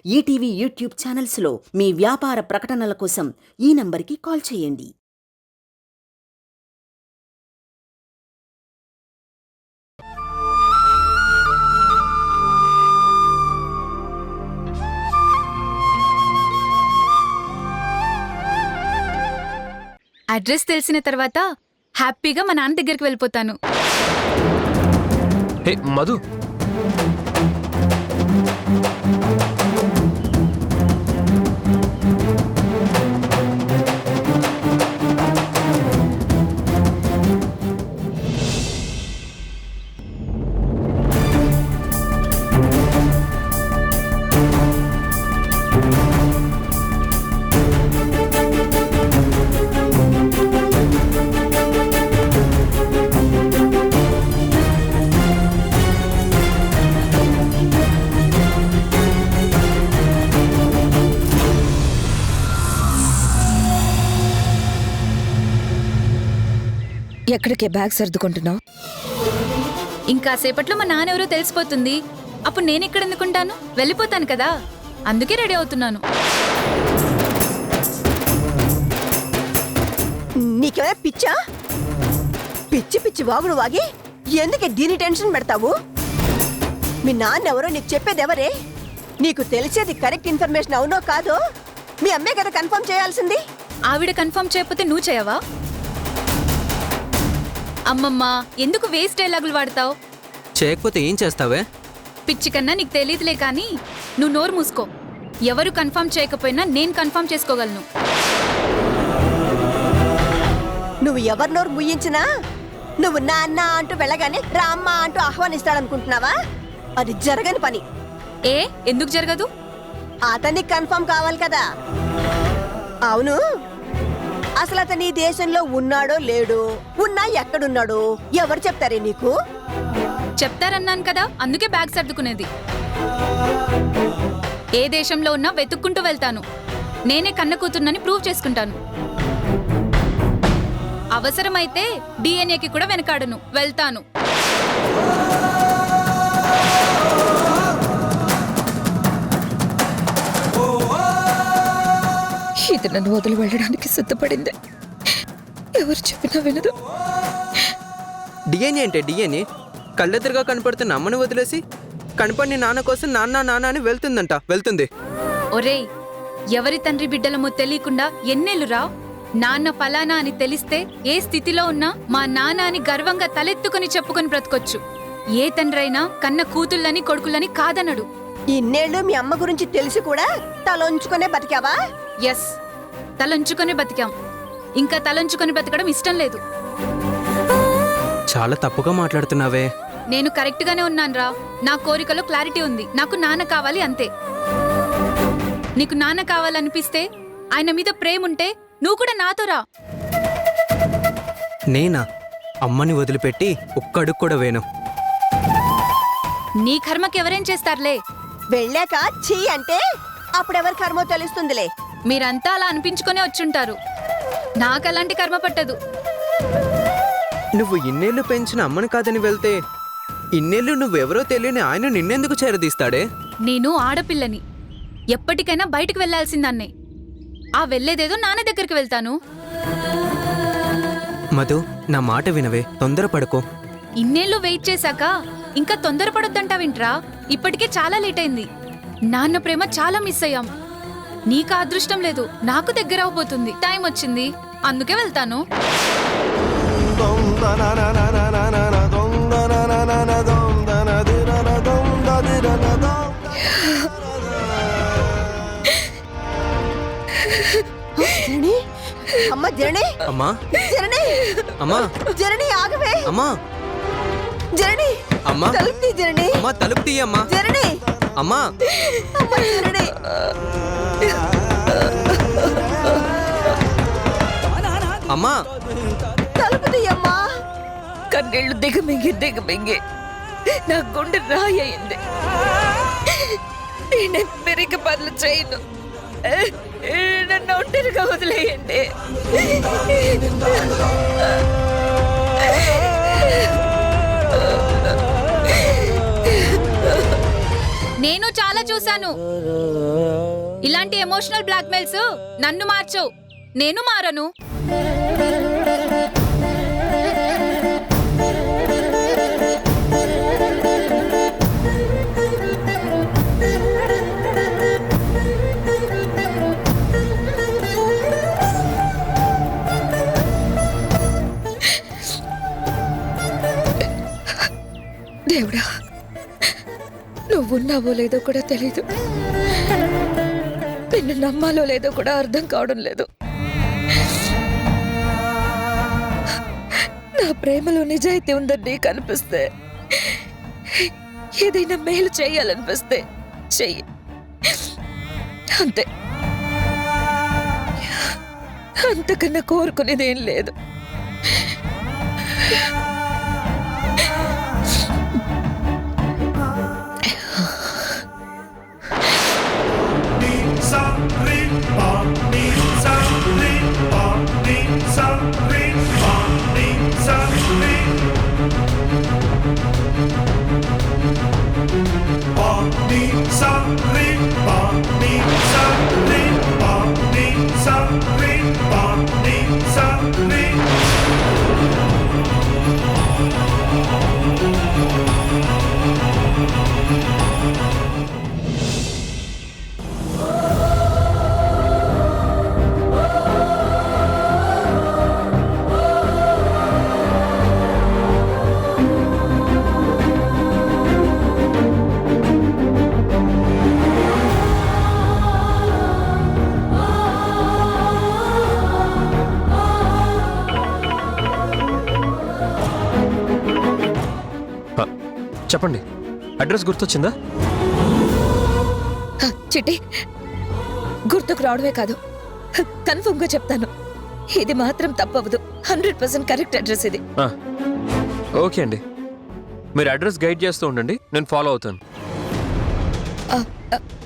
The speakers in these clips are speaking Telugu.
ఈటీవీ యూట్యూబ్ ఛానల్స్లో మీ వ్యాపార ప్రకటనల కోసం ఈ నంబర్కి కాల్ చేయండి. అడ్రస్ తెలిసిన తర్వాత హ్యాపీగా మా నాన్న దగ్గరికి వెళ్ళిపోతాను. హే మధు, ఎక్కడికే బ్యాగ్ సర్దుకుంటున్నావు? ఇంకా సేపట్లో మా నాన్న ఎవరో తెలిసిపోతుంది. అప్పుడు నేను ఎక్కడ ఎందుకుంటాను? వెళ్ళిపోతాను కదా, అందుకే రెడీ అవుతున్నాను. నీకేమైనా పిచ్చా? పిచ్చి పిచ్చి వాగుడు వాగి ఎందుకే దీని టెన్షన్ పెడతావు? మీ నాన్న ఎవరో నీకు చెప్పేదెవరే? నీకు తెలిసేది కరెక్ట్ ఇన్ఫర్మేషన్ అవునో కాదో మీ అమ్మే కదా కన్ఫర్మ్ చేయాల్సింది. ఆవిడ కన్ఫర్మ్ చేయకపోతే నువ్వు చేయవా? అమ్మమ్మ, ఎందుకు వేస్ట్ డైలాగులు వాడతావు? చేయకపోతే ఏం చేస్తావే? పిచ్చి కన్నా నీకు తెలియదులే కానీ నువ్వు నోరు మూసుకో. ఎవరు కన్ఫర్మ్ చేయకపోయినా నేను కన్ఫర్మ్ చేసుకోగలను. నువ్వు ఎవరి నోరు ముయ్యించినా నువ్వు నాన్న అంటూ వెళ్ళగానే రామ్మ అంటూ ఆహ్వానిస్తాడనుకుంటున్నావా? అది జరగని పని. ఏ ఎందుకు జరగదు? అతనికి కన్ఫర్మ్ కావాలి కదా. అవును, అసలు అతను ఈ దేశంలో ఉన్నాడో లేడో, ఉన్నా ఎక్కడున్నాడో ఎవరు చెప్తారే నీకు? చెప్తారన్నాను కదా, అందుకే బ్యాగ్ సర్దుకునేది. ఏ దేశంలో ఉన్నా వెతుక్కుంటూ వెళ్తాను. నేనే కన్న కూతుర్నని ప్రూవ్ చేసుకుంటాను. అవసరమైతే డిఎన్ఏకి కూడా వెనకాడను, వెళ్తాను. ఇది నన్ను వదిలి వెళ్ళడానికి సిద్ధపడింది. ఎవరు చెప్పినా వినదు. డిఎన్ఏ అంటే డిఎన్ఏ కళ్ళెదురుగా కనపడుతున్న అమ్మను వదిలేసి కనపడిన నాన్న కోసం నాన్న నాన్న అని వెళ్తుంది. ఒరేయ్, ఎవరి తండ్రి బిడ్డలమో తెలియకుండా ఎన్నేళ్ళురా? నాన్న ఫలానా అని తెలిస్తే ఏ స్థితిలో ఉన్నా మా నాన్న అని గర్వంగా తలెత్తుకుని చెప్పుకొని బ్రతకొచ్చు. ఏ తండ్రైనా కన్న కూతుళ్ళని కొడుకులని కాదనడు. ఇన్నేళ్ళు మీ అమ్మ గురించి తెలిసి కూడా తలొంచుకునే బతికావా? ఎస్, తలంచుకొని బతికాం. ఇంకా తలంచుకొని బతకడం ఇష్టం లేదు. చాలా తప్పుగా మాట్లాడుతున్నావే. నేను కరెక్ట్ గానే ఉన్నానురా. నా కోరికలో క్లారిటీ ఉంది. నాకు నాన్న కావాలి, అంతే. నీకు నాన్న కావాలనిపిస్తే, ఆయన మీద ప్రేమ ఉంటే నువ్వు కూడా నాతో రా. నేనా? అమ్మని వదిలిపెట్టి ఒక్క అడుగు కూడా వేను. నీ కర్మకి ఎవరేం చేస్తారులే. వెళ్ళాక చీ అంటే అప్పుడెవరి కర్మో తెలుస్తుందిలే. మీరంతా అలా అనిపించుకునే వచ్చుంటారు. నాకు అలాంటి కర్మ పట్టదు. నువ్వు ఇన్నేళ్లు పెంచిన అమ్మని కాదని వెళ్తే ఇన్నేళ్లు నువ్వెవరో తెలియని ఆయన నిన్నెందుకు చేరదీస్తాడే? నేను ఆడపిల్లని, ఎప్పటికైనా బయటకు వెళ్లాల్సిందాన్నే. ఆ వెళ్లేదేదో నాన్న దగ్గరికి వెళ్తాను. మధు, నా మాట వినవే, తొందరపడుకో. ఇన్నేళ్ళు వెయిట్ చేశాక ఇంకా తొందరపడొద్దంటావింట్రా? ఇప్పటికే చాలా లేట్ అయింది. నాన్న ప్రేమ చాలా మిస్ అయ్యాం. నీకు అదృష్టం లేదు, నాకు దగ్గర అవబోతుంది. టైం వచ్చింది, అందుకే వెళ్తాను. అమ్మ జరణి, అమ్మా, జరణి, అమ్మా, జరణి ఆగవే. అమ్మా, జరణి, అమ్మా, తలుపు తీ జరణి. అమ్మా, తలుపు తీయమ్మా. జరణి, అమ్మా, అమ్మ జరణి. అమ్మా, తలుపు తీయమ్మా. కన్నీళ్లు దిగమింగి నా గుండె రాయింది. నేను పెరిగి పనులు చేయను. నన్ను ఒంటరిగా వదిలేయండి. నేను చాలా చూశాను. ఇలాంటి ఎమోషనల్ బ్లాక్మెయిల్స్ నన్ను మార్చవు. నేను మారను. దేవుడా, నువ్వున్నావో లేదో కూడా తెలీదు. నిన్ను నమ్మాలో లేదో కూడా అర్థం కావడం లేదు. నా ప్రేమలో నిజాయితీ ఉందని నీకు అనిపిస్తే, ఏదైనా మేలు చేయాలనిపిస్తే చెయ్యి. అంతే. అంతకన్నా కోరుకునేదేం లేదు. చెప్పండి, అడ్రస్ గుర్తొచ్చిందా? చిట్టి, గుర్తుకు రావడమే కాదు, కన్ఫర్మ్ గా చెప్తాను. ఇది మాత్రం తప్పవదు. 100% కరెక్ట్ అడ్రస్ ఇది. ఓకే అండి, మీరు అడ్రస్ గైడ్ చేస్తూ ఉండండి, నేను ఫాలో అవుతాను.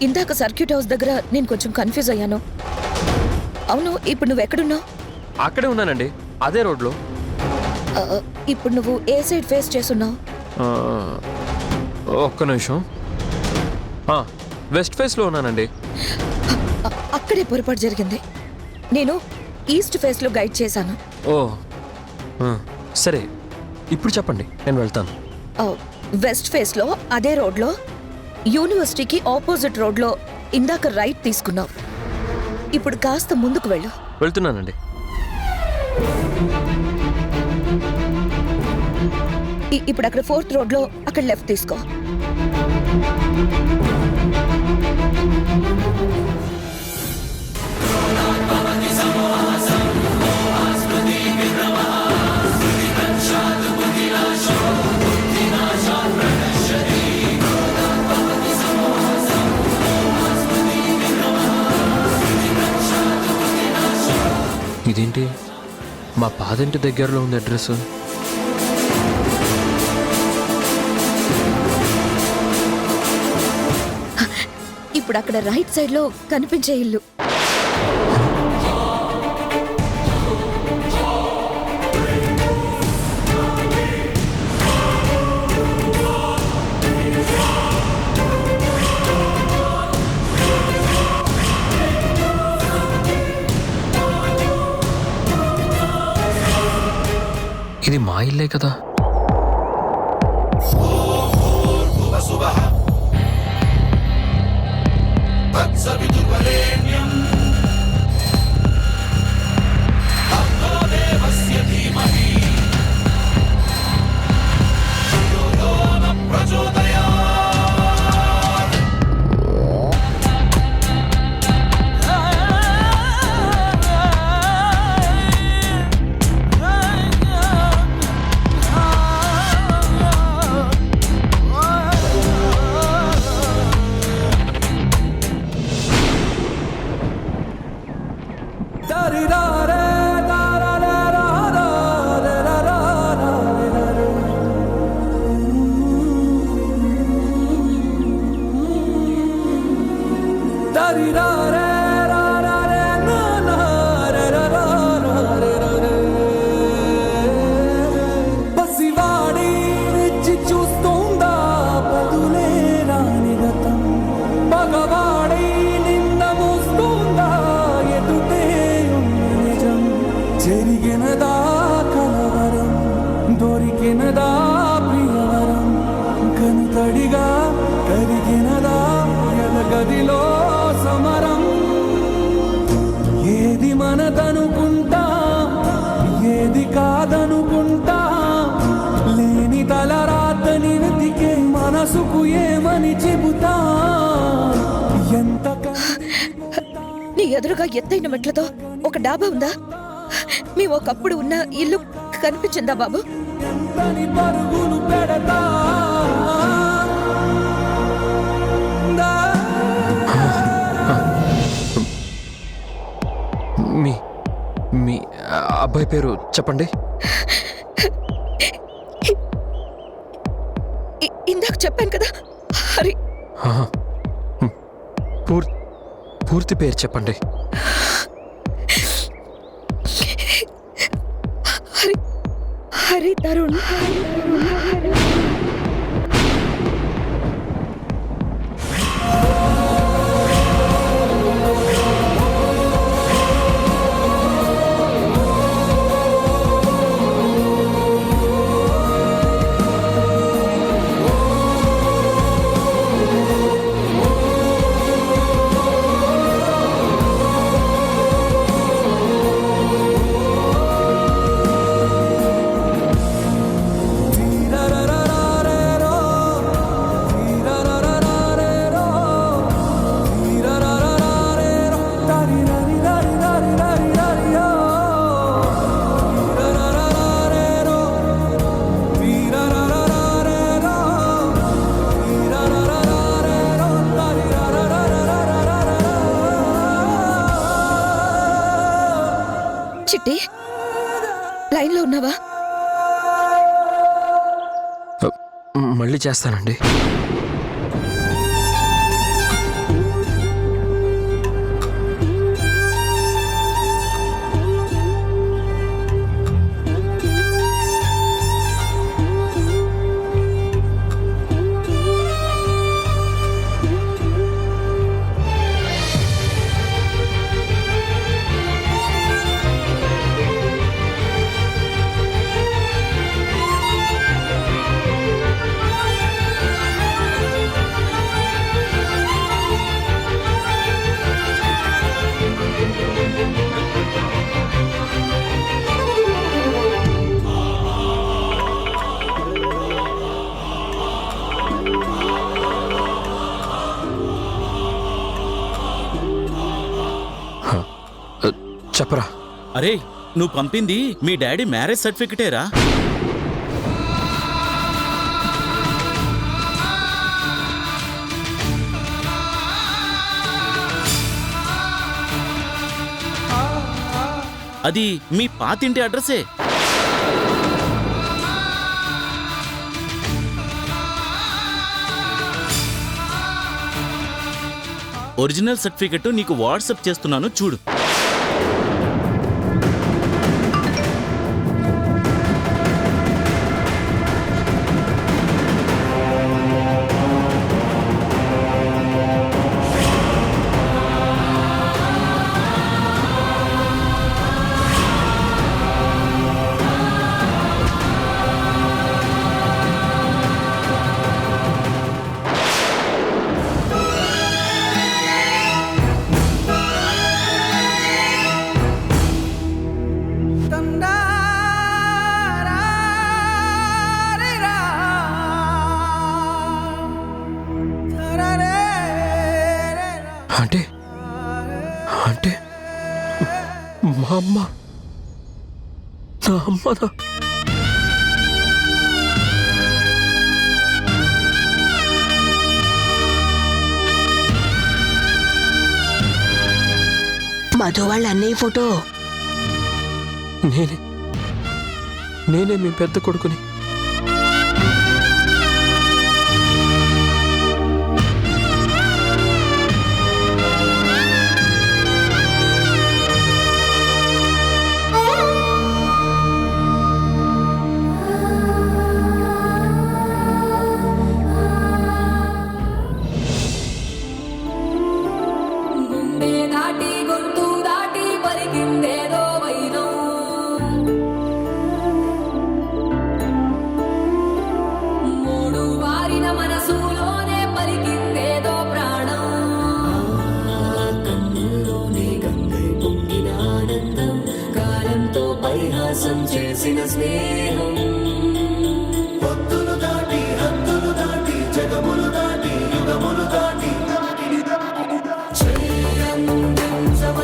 ఇందాక సర్క్యూట్ హౌస్ దగ్గర నేను కొంచెం కన్ఫ్యూజ్ అయ్యాను. అవును, ఇప్పుడు నువ్వు ఎక్కడున్నావు? అక్కడే ఉన్నానండి, అదే రోడ్లో. ఇప్పుడు నువ్వు ఏ సైడ్ ఫేస్ చేస్తున్నావు? ఒక్క నిమిషం. వెస్ట్ ఫేస్లో ఉన్నానండి. అక్కడే పొరపాటు జరిగింది. నేను ఈస్ట్ ఫేస్లో గైడ్ చేశాను. ఓ సరే, ఇప్పుడు చెప్పండి, నేను వెళ్తాను. వెస్ట్ ఫేస్లో అదే రోడ్లో యూనివర్సిటీకి ఆపోజిట్ రోడ్లో ఇందాక రైట్ తీసుకున్నావు. ఇప్పుడు కాస్త ముందుకు వెళ్ళు. వెళ్తున్నానండి. ఇప్పుడు అక్కడ 4th రోడ్లో అక్కడ లెఫ్ట్ తీసుకో. ఇదేంటి, మా పాదింటి దగ్గరలో ఉంది అడ్రస్. ఇప్పుడు అక్కడ రైట్ సైడ్ లో కనిపించే ఇల్లు. ఇది మా ఇల్లే కదా. పసివాడి చూస్తుందా బదులే రాని గతం. నీ ఎదురుగా ఎత్తైన మెట్లతో ఒక డాబా ఉందా? మేము ఒకప్పుడు ఉన్న ఇల్లు కనిపించిందా బాబు? మీ మీ అబ్బాయి పేరు చెప్పండి. ఇందాక చెప్పాను కదా, హరి. ఆహా. పూర్తి పేరు చెప్పండి. హరి హరి తరుణ్. చిట్టి, లైన్లో ఉన్నావా? మళ్ళీ చేస్తానండి. చెప్పరా. అరే, నువ్వు పంపింది మీ డాడీ మ్యారేజ్ సర్టిఫికెటేరా? అది మీ పాతింటి అడ్రస్సే. ఒరిజినల్ సర్టిఫికెట్ నీకు వాట్సాప్ చేస్తున్నాను, చూడు. అంటే అంటే మా అమ్మ నా అమ్మదా? మధు వాళ్ళ అన్నయ్య ఫోటో. నేనే మీ పెద్ద కొడుకుని. చేసిన స్నేహం హద్దులు దాటి జగములు దాటి యుగములు దాటి చెయ్యందించవ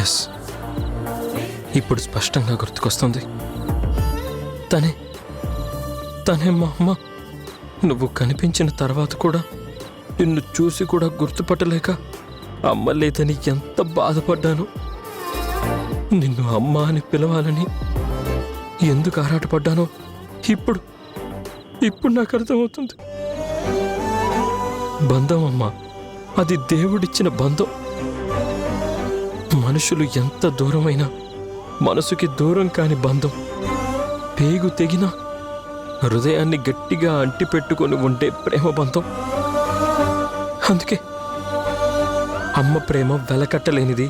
ఎస్, ఇప్పుడు స్పష్టంగా గుర్తుకొస్తుంది. తనే మా అమ్మ. నువ్వు కనిపించిన తర్వాత కూడా నిన్ను చూసి కూడా గుర్తుపట్టలేక అమ్మ లేదని ఎంత బాధపడ్డాను. నిన్ను అమ్మ అని పిలవాలని ఎందుకు ఆరాటపడ్డానో ఇప్పుడు నాకు అర్థమవుతుంది. బంధం అమ్మ, అది దేవుడిచ్చిన బంధం. మనుషులు ఎంత దూరమైనా మనసుకి దూరం కాని బంధం. పేగు తెగినా హృదయాన్ని గట్టిగా అంటిపెట్టుకొని ఉండే ప్రేమ బంధం. అందుకే అమ్మ ప్రేమ వెలకట్టలేనిది,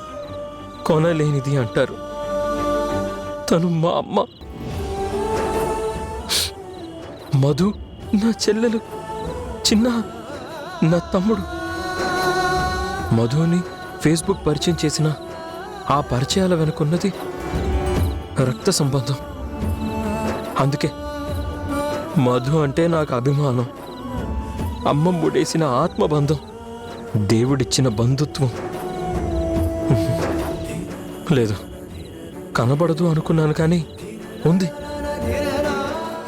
కొనలేనిది అంటారు. తను మా అమ్మ. మధు నా చెల్లెలు, చిన్న నా తమ్ముడు. మధుని ఫేస్బుక్ పరిచయం చేసిన ఆ పరిచయాల వెనుకున్నది రక్త సంబంధం. అందుకే మధు అంటే నాకు అభిమానం. అమ్మ ముడేసిన ఆత్మబంధం, దేవుడిచ్చిన బంధుత్వం. లేదు, కనబడదు అనుకున్నాను, కానీ ఉంది.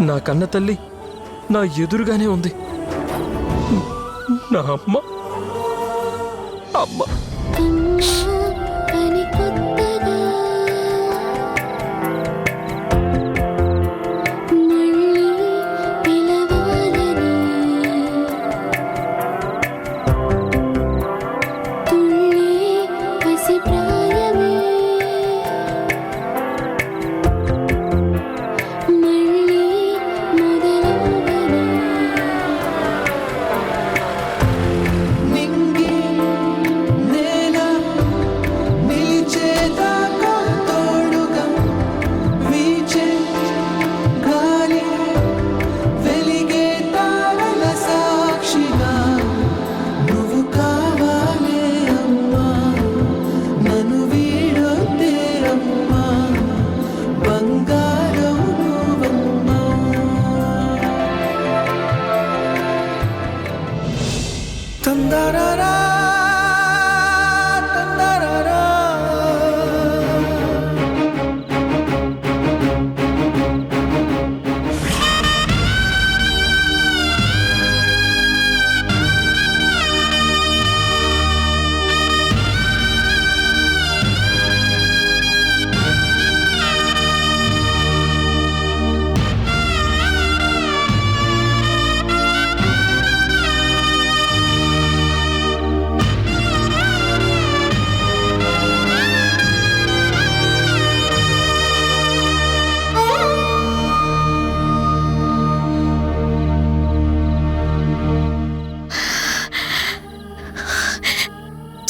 నా కన్న తల్లి నా ఎదురుగానే ఉంది. నా అమ్మ.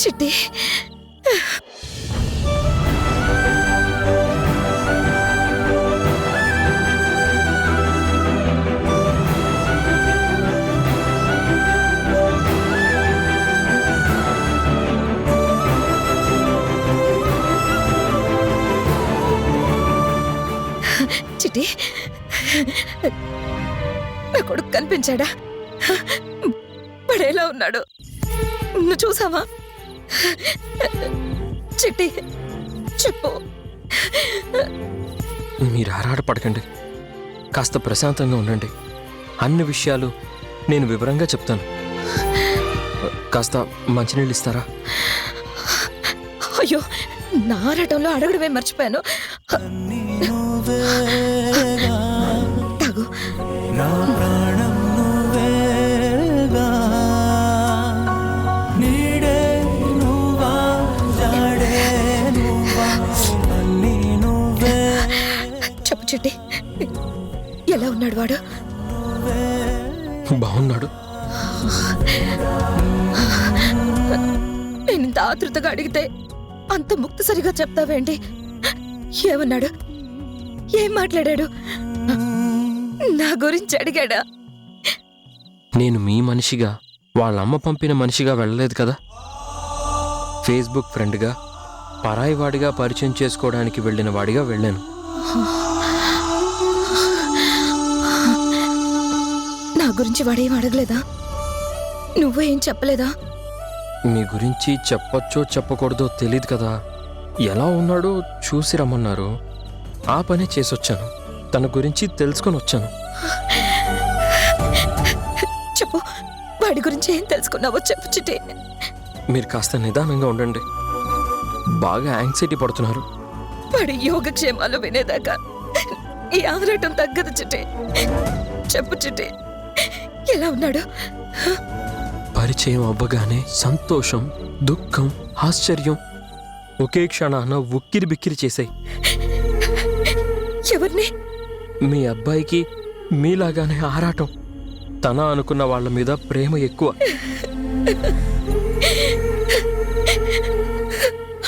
చిట్టి, చిట్టి, నా కొడుకు కనిపించాడా? వాడేలా ఉన్నాడు? నువ్వు చూసావా? చిట్టి, చెప్పు. మీరు ఆరాటపడకండి, కాస్త ప్రశాంతంగా ఉండండి. అన్ని విషయాలు నేను వివరంగా చెప్తాను. కాస్త మంచినీళ్ళు ఇస్తారా? అయ్యో, నారటంలో అడగడమే మర్చిపోయాను. తాగు. నా ప్రాణం నువ్వేగా, నీడే నువ్వా, జాడే నువ్వా, అన్నీ నువ్వే. చెప్పు చిట్టి, ఎలా ఉన్నాడు వాడు? బాగున్నాడు. నేను ఇంత ఆతృతగా అడిగితే అంత ముక్తసరిగా చెప్తావేంటి? ఏమన్నాడు? ఏం మాట్లాడాడు? నా గురించి అడిగాడా? నేను మీ మనిషిగా, వాళ్ళ అమ్మ పంపిన మనిషిగా వెళ్ళలేదు కదా. ఫేస్బుక్ ఫ్రెండ్గా, పరాయి వాడిగా పరిచయం చేసుకోవడానికి వెళ్ళిన వాడిగా వెళ్ళాను. నా గురించి వాడేం అడగలేదా? నువ్వేం చెప్పలేదా? మీ గురించి చెప్పొచ్చో చెప్పకూడదో తెలీదు కదా. ఎలా ఉన్నాడో చూసి రమ్మన్నారు. ఆ పనే చేసొచ్చాను. తన గురించి తెలుసుకొని వచ్చాను. చెప్పు, వాడి గురించి ఏం తెలుసుకున్నావో చెప్పు చిట్టి. మీరు కాస్త నిదానంగా ఉండండి. బాగా యాంగ్జైటీ పడుతున్నారు. వాడి యోగక్షేమాలు వినేదాకా ఈ ఆరాటం తగ్గదు చిట్టి. చెప్పు చిట్టి, ఎలా ఉన్నాడు? పరిచయం అవ్వగానే సంతోషం, దుఃఖం, ఆశ్చర్యం ఒకే క్షణాన ఉక్కిరి బిక్కిరి చేశాయి. ఎవరిని? మీ అబ్బాయికి మీలాగానే ఆరాటం. తన అనుకున్న వాళ్ళ మీద ప్రేమ ఎక్కువ.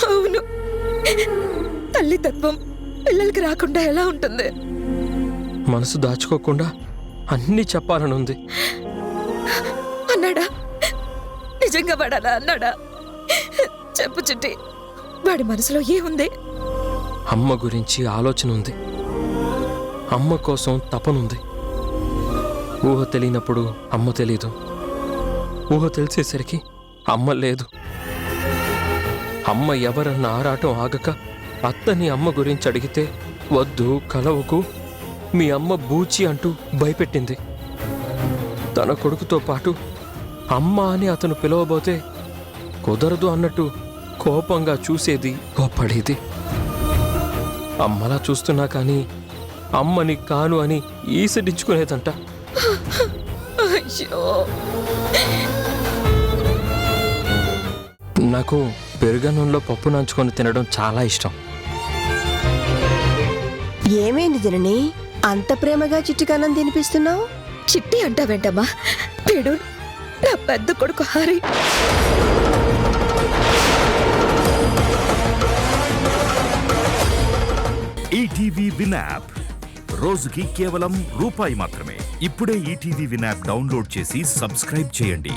అవును, తల్లితత్వం పిల్లలకి రాకుండా ఎలా ఉంటుంది? మనసు దాచుకోకుండా అన్నీ చెప్పాలనుంది. అన్నాడా? నిజంగా వాడలా అన్నాడా? చెప్పు చిట్టి, వాడి మనసులో ఏముంది? అమ్మ గురించి ఆలోచన ఉంది. అమ్మ కోసం తపనుంది. ఊహ తెలియనప్పుడు అమ్మ తెలీదు. ఊహ తెలిసేసరికి అమ్మ లేదు. అమ్మ ఎవరన్న ఆరాటం ఆగక అత్తని అమ్మ గురించి అడిగితే వద్దు, కలవకు, మీ అమ్మ బూచి అంటూ భయపెట్టింది. తన కొడుకుతో పాటు అమ్మ అని అతను పిలవబోతే కుదరదు అన్నట్టు కోపంగా చూసేది, కోప్పడేది. అమ్మలా చూస్తున్నా కానీ అమ్మని కాను అని ఈసడించుకునేదంట. అయ్యో, నాకు పెరుగన్నంలో పప్పు నంచుకొని తినడం చాలా ఇష్టం. ఏమైంది జనని, అంత ప్రేమగా చిట్టుకన్నం తినిపిస్తున్నావు? చిట్టి అంటావేంటమ్మా? వీడు నా పెద్ద కొడుకు హరి. ఈటీవీ విన్ యాప్ రోజుకి కేవలం రూపాయి మాత్రమే. ఇప్పుడే ఈటీవీ విన్ యాప్ డౌన్లోడ్ చేసి సబ్స్క్రైబ్ చేయండి.